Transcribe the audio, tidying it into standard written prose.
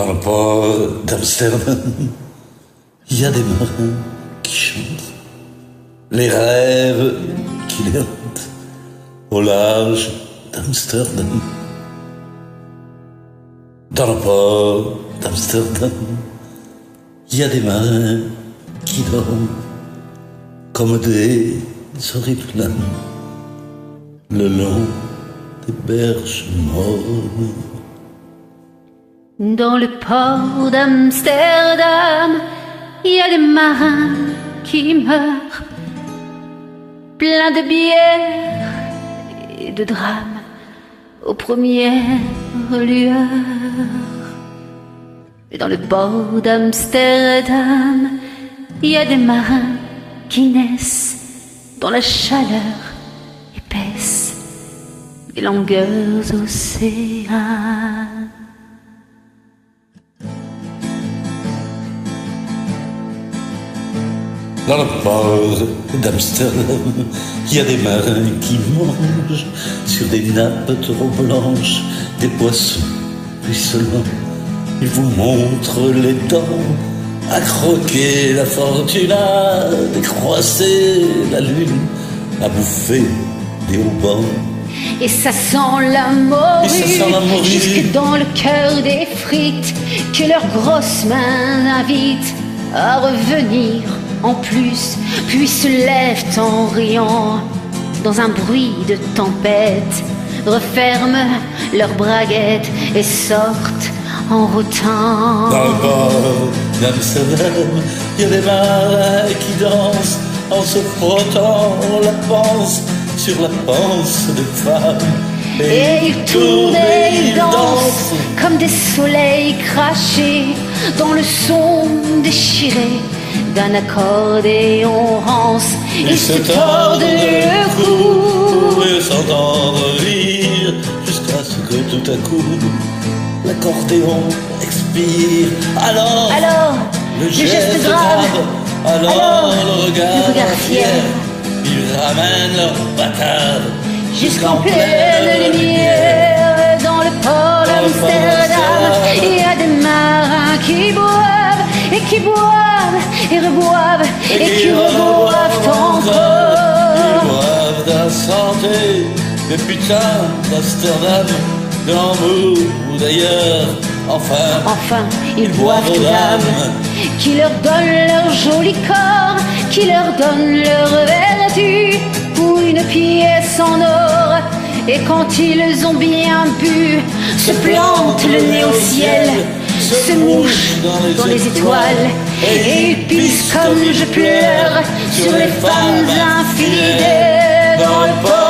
Dans le port d'Amsterdam, il y a des marins qui chantent les rêves qui les hantent au large d'Amsterdam. Dans le port d'Amsterdam, il y a des marins qui dorment comme des oriplans le long des berges mornes. Dans le port d'Amsterdam, il y a des marins qui meurent, pleins de bière et de drames aux premières lueurs. Et dans le port d'Amsterdam, il y a des marins qui naissent dans la chaleur épaisse des longueurs océanes. Dans le port d'Amsterdam, il y a des marins qui mangent sur des nappes trop blanches des poissons ruisselants. Ils vous montrent les dents à croquer la fortune, à décroisser la lune, à bouffer des haubans. Et ça sent la morue, jusque dans le cœur des frites, que leurs grosses mains invitent à revenir en plus, puis se lèvent en riant dans un bruit de tempête, referment leurs braguettes et sortent en rotant. Dans le port d'Amsterdam, il y a des marins qui dansent en se frottant la panse sur la panse des femmes. Et ils tournent et ils dansent comme des soleils crachés dans le son déchiré d'un accordéon rance. Ils se tordent le cou et s'entendent rire jusqu'à ce que tout à coup l'accordéon expire. Alors le geste grave, alors le regard fier. Ils ramènent leur batave jusqu'en pleine lumière. Dans le port d'Amsterdam, il y a des marins qui boivent et qui boivent et reboivent et qui reboivent encore. Ils boivent de la santé, mais putain d'Amsterdam, de l'Hambourg ou d'ailleurs. Enfin, ils boivent aux dames qui leur donnent leur joli corps, qui leur donnent leur vertu pour une pièce en or. Et quand ils ont bien bu, se plantent le nez au ciel, se mouchent dans les étoiles, et ils pissent comme je pleure sur les femmes infidèles. Dans le port